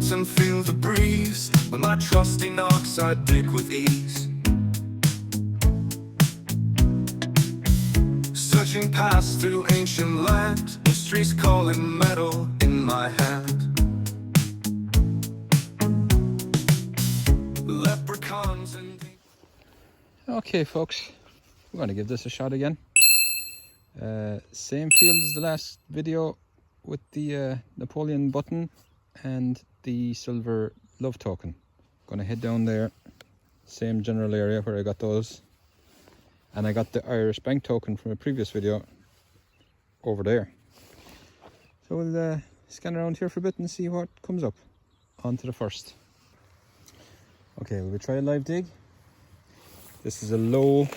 roots and feel the breeze. With my trusty knocks I dig with ease, searching past through ancient land, mysteries calling metal in my hand. Leprechauns and... Okay folks, we're going to give this a shot again. Same field as the last video with the Napoleon button and the silver love token. Going to head down there, same general area where I got those, and I got the Irish bank token from a previous video over there. So we'll scan around here for a bit and see what comes up. On to the first. Okay, we'll try a live dig. This is a low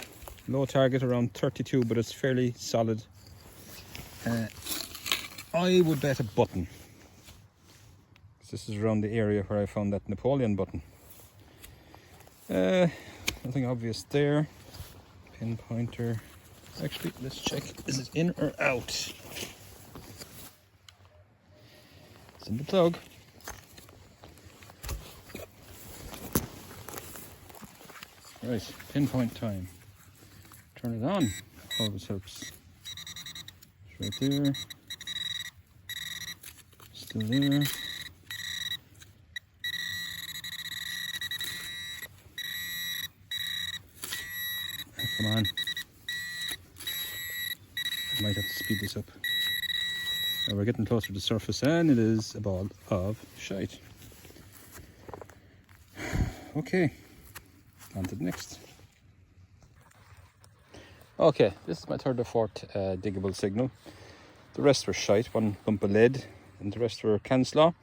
target, around 32, but it's fairly solid. I would bet a button. This is around the area where I found that Napoleon button. Nothing obvious there. Pinpointer. Actually, let's check. Is it in or out? It's in the plug. Right, pinpoint time. Turn it on. Always helps. It's right there. Still there. Come on. I might have to speed this up. We're getting closer to the surface and it is a ball of shite. Okay, on to the next. Okay, this is my third or fourth diggable signal. The rest were shite, one lump of lead and the rest were canslaw.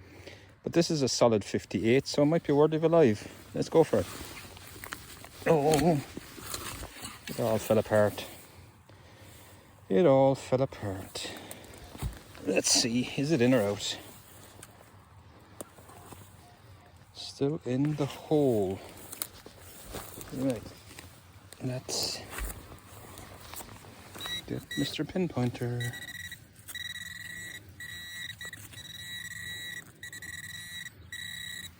But this is a solid 58, so it might be worthy of a live. Let's go for it. Oh, it all fell apart. It all fell apart. Let's see, is it in or out? Still in the hole. Right, let's get Mr. Pinpointer.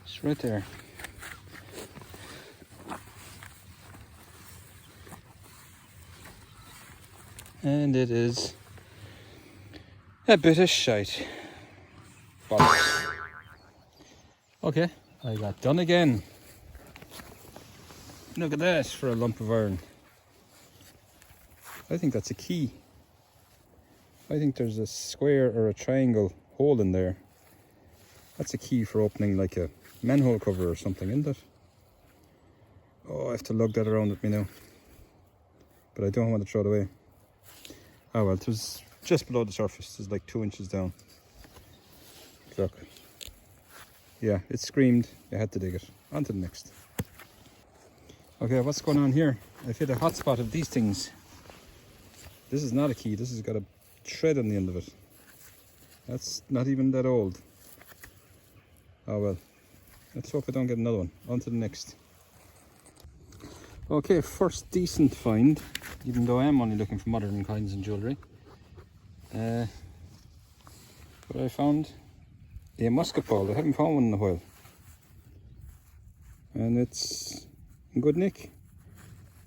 It's right there. And it is a bit of shite. Bollocks. Okay, I got done again. Look at that for a lump of iron. I think that's a key. I think there's a square or a triangle hole in there. That's a key for opening like a manhole cover or something, isn't it? Oh, I have to lug that around with me now. But I don't want to throw it away. Oh well, it was just below the surface. It's like 2 inches down. Look. Yeah, it screamed. I had to dig it. On to the next. Okay, what's going on here? I've hit a hot spot of these things. This is not a key. This has got a thread on the end of it. That's not even that old. Oh well. Let's hope I don't get another one. On to the next. Okay, first decent find, even though I am only looking for modern coins and jewellery. But I found a musket ball. I haven't found one in a while. And it's in good nick.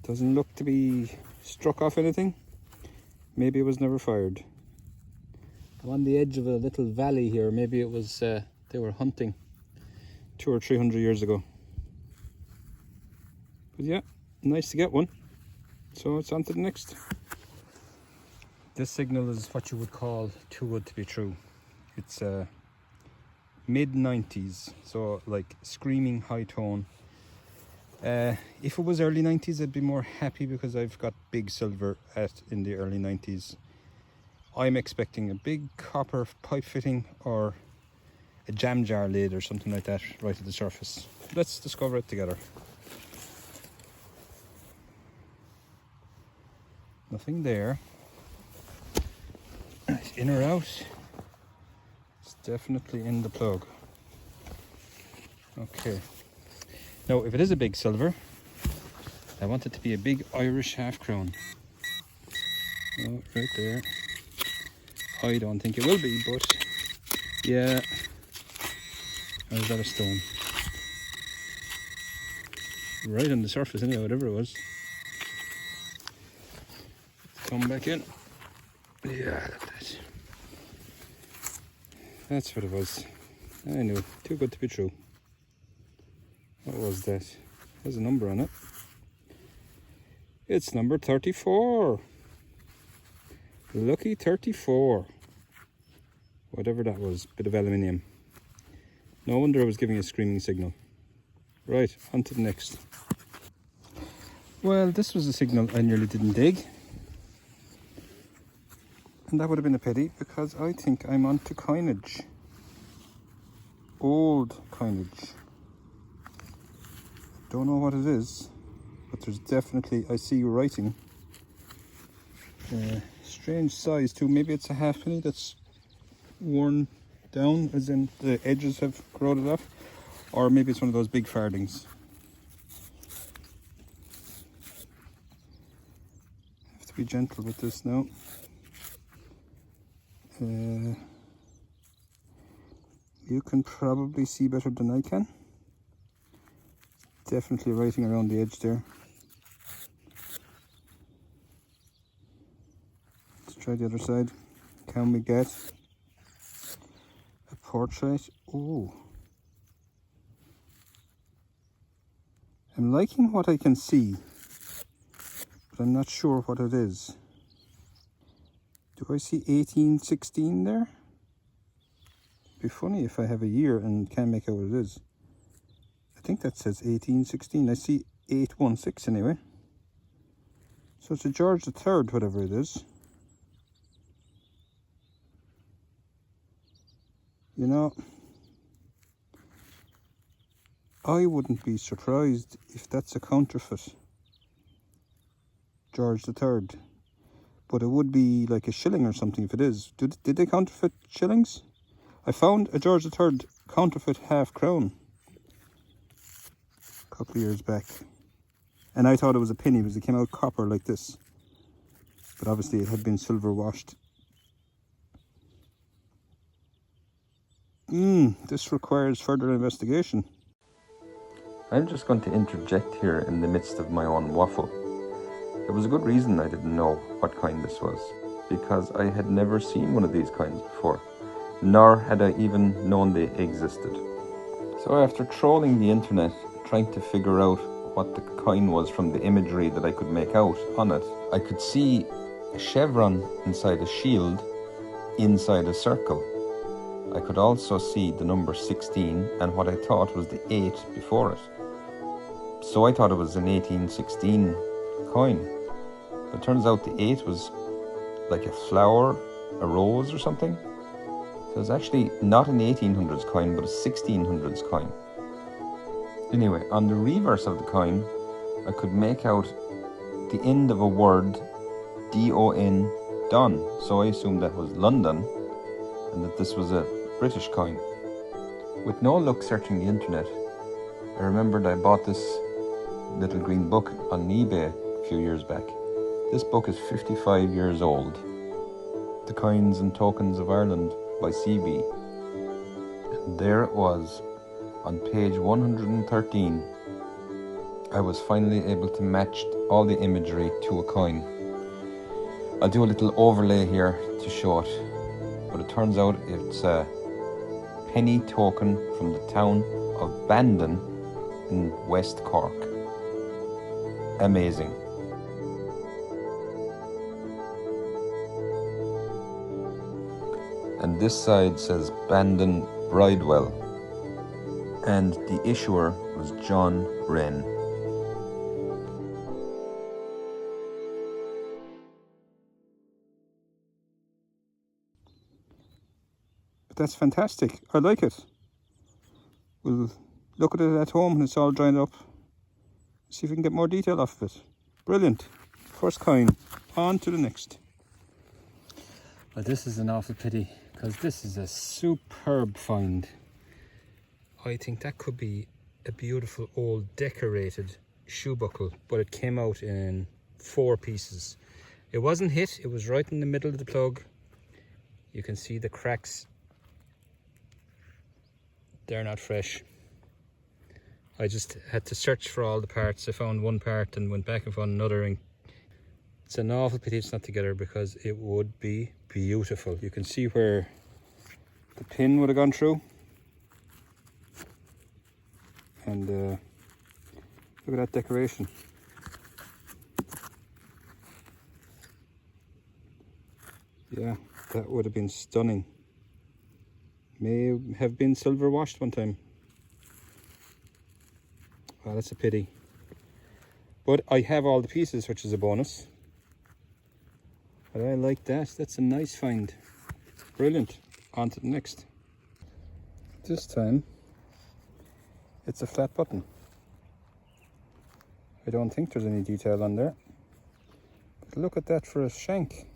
Doesn't look to be struck off anything. Maybe it was never fired. I'm on the edge of a little valley here. Maybe it was they were hunting 200 or 300 years ago. But yeah, nice to get one. So it's on to the next. This signal is what you would call too good to be true. It's mid-90s, so like screaming high tone. If it was early 90s, I'd be more happy because I've got big silver in the early 90s. I'm expecting a big copper pipe fitting or a jam jar lid or something like that right at the surface. Let's discover it together. Nothing there. In or out? It's definitely in the plug. Okay. Now, if it is a big silver, I want it to be a big Irish half crown. Oh, right there. I don't think it will be, but yeah. Or is that a stone? Right on the surface anyway, whatever it was. Come back in. Yeah, look at that. That's what it was. I knew. Too good to be true. What was that? There's a number on it. It's number 34. Lucky 34. Whatever that was. Bit of aluminium. No wonder I was giving a screaming signal. Right, on to the next. Well, this was a signal I nearly didn't dig. And that would have been a pity, because I think I'm onto coinage. Old coinage. Don't know what it is, but there's definitely, I see writing. Strange size too. Maybe it's a halfpenny that's worn down, as in the edges have corroded off. Or maybe it's one of those big fardings. Have to be gentle with this now. You can probably see better than I can. Definitely writing around the edge there. Let's try the other side. Can we get a portrait? Oh. I'm liking what I can see, but I'm not sure what it is. Do I see 1816 there? It'd be funny if I have a year and can't make out what it is. I think that says 1816. I see 816 anyway. So it's a George III, whatever it is. You know, I wouldn't be surprised if that's a counterfeit George III. But it would be like a shilling or something if it is. Did they counterfeit shillings? I found a George III counterfeit half crown a couple of years back. And I thought it was a penny because it came out copper like this. But obviously it had been silver washed. This requires further investigation. I'm just going to interject here in the midst of my own waffle. There was a good reason I didn't know what kind this was, because I had never seen one of these kinds before, nor had I even known they existed. So after trolling the internet, trying to figure out what the coin was from the imagery that I could make out on it, I could see a chevron inside a shield, inside a circle. I could also see the number 16 and what I thought was the 8 before it. So I thought it was an 1816 coin. But it turns out the 8 was like a flower, a rose or something. So it's actually not an 1800s coin, but a 1600s coin. Anyway, on the reverse of the coin, I could make out the end of a word, D-O-N, Don. So I assumed that was London, and that this was a British coin. With no luck searching the internet, I remembered I bought this little green book on eBay a few years back. This book is 55 years old. The Coins and Tokens of Ireland by C.B. And there it was, on page 113. I was finally able to match all the imagery to a coin. I'll do a little overlay here to show it, but it turns out it's a penny token from the town of Bandon in West Cork. Amazing. And this side says Bandon Bridewell, and the issuer was John Wren. But that's fantastic. I like it. We'll look at it at home when it's all dried up. See if we can get more detail off of it. Brilliant. First coin. On to the next. Well, this is an awful pity, because this is a superb find. I think that could be a beautiful old decorated shoe buckle, but it came out in 4 pieces. It wasn't hit, it was right in the middle of the plug. You can see the cracks they're not fresh. I just had to search for all the parts. I found one part and went back and found another, and it's an awful pity it's not together because it would be beautiful. You can see where the pin would have gone through, and look at that decoration. Yeah, that would have been stunning. May have been silver washed one time. Oh, that's a pity. But I have all the pieces, which is a bonus. But I like that. That's a nice find. Brilliant. On to the next. This time, it's a flat button. I don't think there's any detail on there. But look at that for a shank.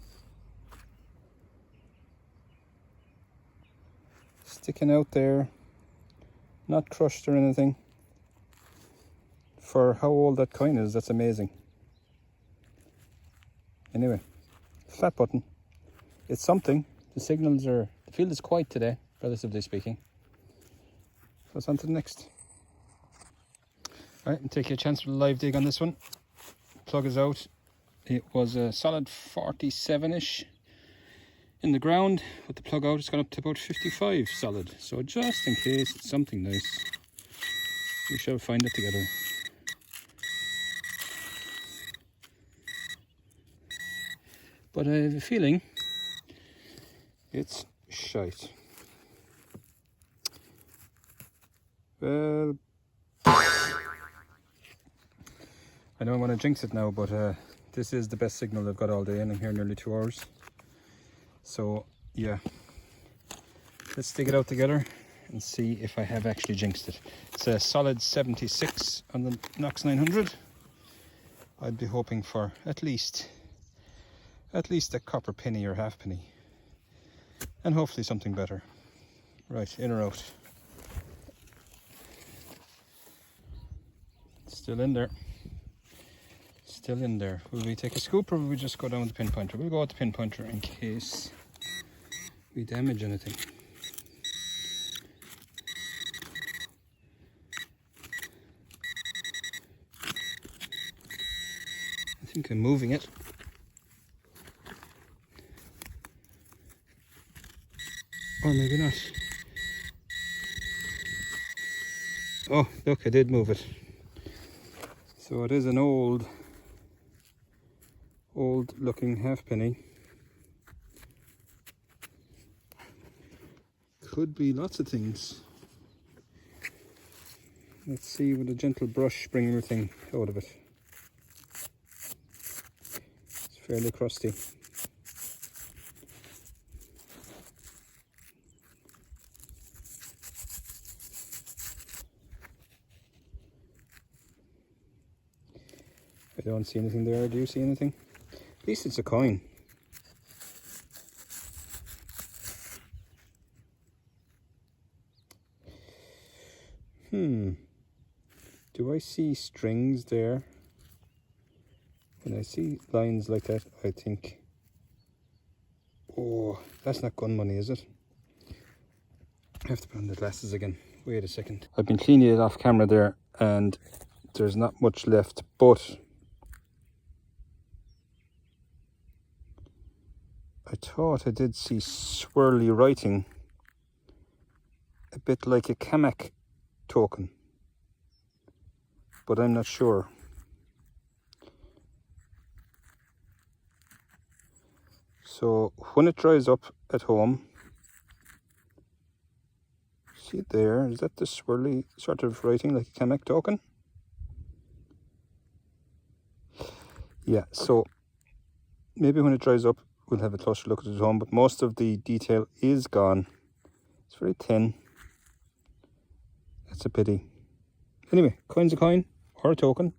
Sticking out there, not crushed or anything. For how old that coin is, that's amazing. Anyway, flat button. It's something. The signals are, the field is quiet today, relatively speaking. So it's on to the next. Alright, and take a chance for the live dig on this one. Plug is out. It was a solid 47-ish in the ground. With the plug out, it's gone up to about 55 solid. So just in case it's something nice, we shall find it together. But I have a feeling it's shite. Well, I don't want to jinx it now, but this is the best signal I've got all day, and I'm here nearly 2 hours. So yeah, let's dig it out together and see if I have actually jinxed it. It's a solid 76 on the Knox 900. I'd be hoping for at least a copper penny or half penny, and hopefully something better. Right, in or out? Still in there. Still in there. Will we take a scoop or will we just go down with the pinpointer? We'll go with the pinpointer in case we damage anything. I think I'm moving it. Or maybe not. Oh, look, I did move it. So it is an old looking halfpenny. Could be lots of things. Let's see with a gentle brush bring everything out of it. It's fairly crusty. I don't see anything there. Do you see anything? At least it's a coin. Do I see strings there? When I see lines like that, I think, oh, that's not gun money, is it? I have to put on the glasses again. Wait a second. I've been cleaning it off camera there, and there's not much left, but I thought I did see swirly writing, a bit like a Kamak token, but I'm not sure. So when it dries up at home, see it there, is that the swirly sort of writing like a Kamak token? Yeah, so maybe when it dries up we'll have a closer look at it at home, but most of the detail is gone. It's very thin. That's a pity. Anyway, coin's a coin or a token.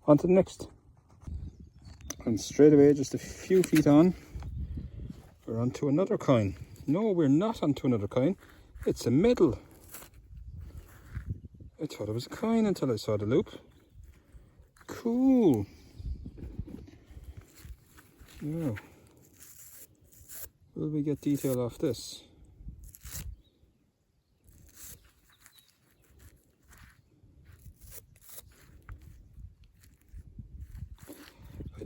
On to the next. And straight away, just a few feet on, we're onto another coin. No, we're not onto another coin. It's a medal. I thought it was a coin until I saw the loop. Cool. Now, will we get detail off this?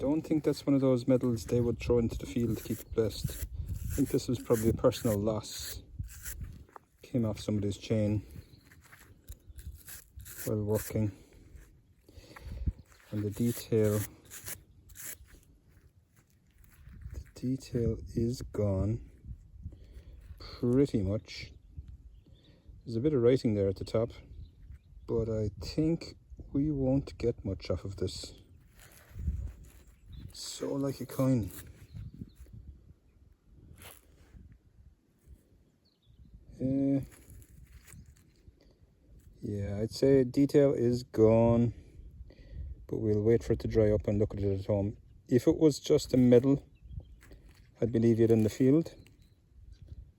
don't think that's one of those medals they would throw into the field to keep it blessed. I think this was probably a personal loss. Came off somebody's chain while working. And the detail is gone pretty much. There's a bit of writing there at the top, but I think we won't get much off of this. So like a coin. Yeah, I'd say detail is gone, but we'll wait for it to dry up and look at it at home. If it was just a medal, I'd believe it in the field,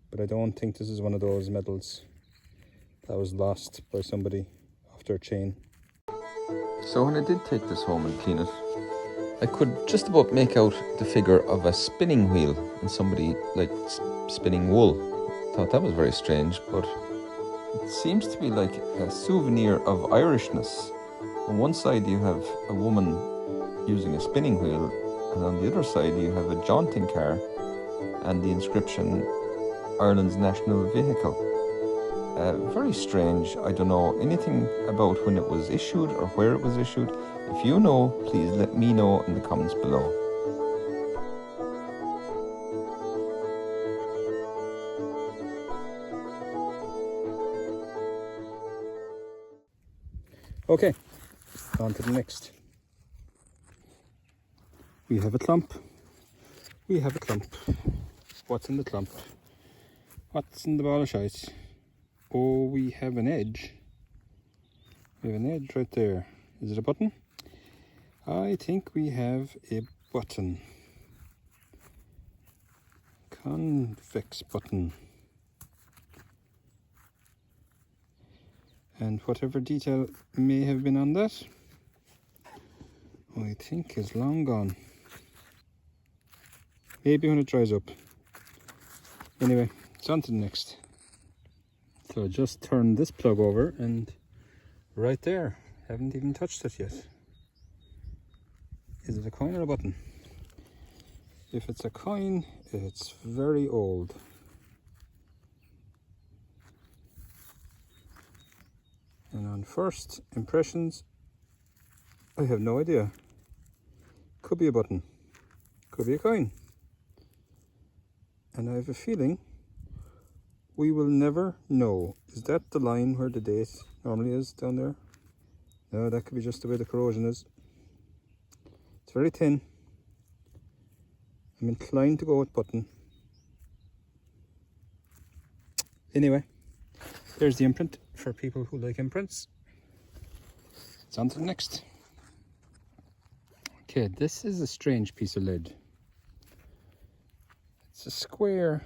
but I don't think this is one of those medals that was lost by somebody off their chain. So when I did take this home and clean it, I could just about make out the figure of a spinning wheel and somebody like spinning wool. Thought that was very strange, but it seems to be like a souvenir of Irishness. On one side you have a woman using a spinning wheel, and on the other side you have a jaunting car and the inscription Ireland's national vehicle. Very strange. I don't know anything about when it was issued or where it was issued. If you know, please let me know in the comments below. Okay, on to the next. We have a clump. We have a clump. What's in the clump? What's in the ball of shite? Oh, we have an edge. We have an edge right there. Is it a button? I think we have a button. Convex button. And whatever detail may have been on that, I think is long gone. Maybe when it dries up. Anyway, it's on to the next. So I just turned this plug over and right there, haven't even touched it yet. Is it a coin or a button? If it's a coin, it's very old. And on first impressions, I have no idea. Could be a button, could be a coin. And I have a feeling we will never know. Is that the line where the date normally is down there? No, that could be just the way the corrosion is. It's very thin. I'm inclined to go with button. Anyway, there's the imprint for people who like imprints. It's on to the next. Okay, this is a strange piece of lead. It's a square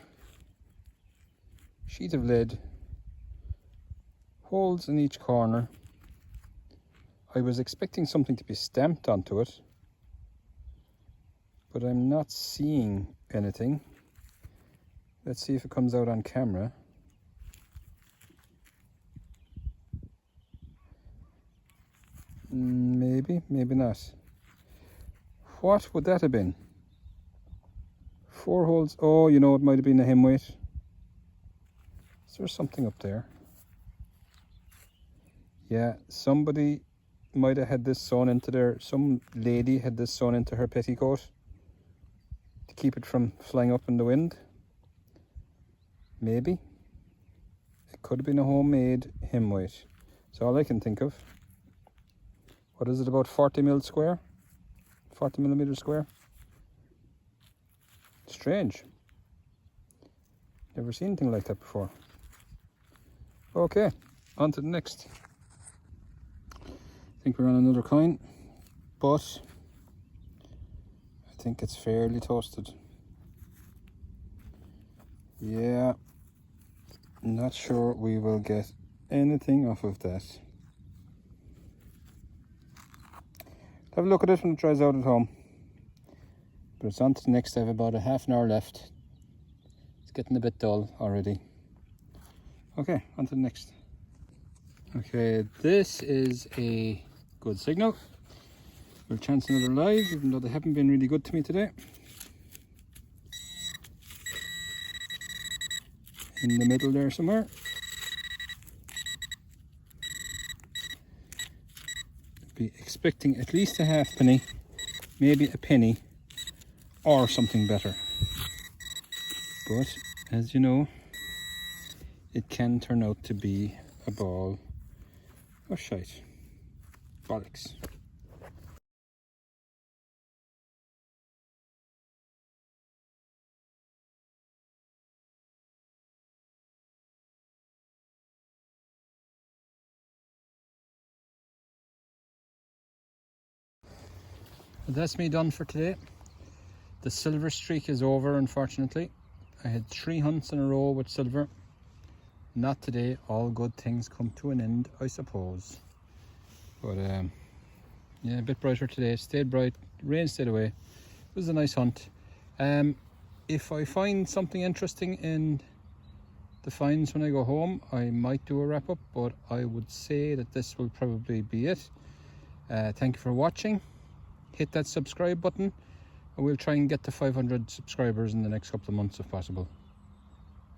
sheet of lead, holes in each corner. I was expecting something to be stamped onto it, but I'm not seeing anything. Let's see if it comes out on camera. Maybe, maybe not. What would that have been? 4 holes. Oh, you know, it might have been a hem weight. Is there something up there? Yeah, somebody might have had this sewn into their, some lady had this sewn into her petticoat to keep it from flying up in the wind. Maybe. It could have been a homemade hem weight. That's all I can think of. What is it, about 40 mil square? 40 millimeter square? Strange. Never seen anything like that before. Okay, on to the next. I think we're on another coin, but I think it's fairly toasted. Yeah, not sure we will get anything off of that. Have a look at it when it dries out at home. But it's on to the next. I have about a half an hour left. It's getting a bit dull already. Okay, on to the next. Okay, this is a good signal. We'll chance another live, even though they haven't been really good to me today. In the middle there somewhere. Be expecting at least a halfpenny, maybe a penny, or something better. But as you know, it can turn out to be a ball of shite. Bollocks. But that's me done for today. The silver streak is over, unfortunately. I had 3 hunts in a row with silver. Not today. All good things come to an end, I suppose. But yeah, a bit brighter today. Stayed bright. Rain stayed away. It was a nice hunt. If I find something interesting in the finds when I go home, I might do a wrap up, but I would say that this will probably be it. Thank you for watching. Hit that subscribe button, and we'll try and get to 500 subscribers in the next couple of months if possible.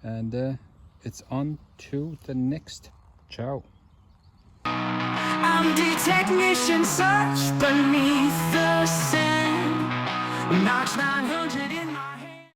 And it's on to the next. Ciao. I'm the technician, search beneath the sand. Knocks, knock.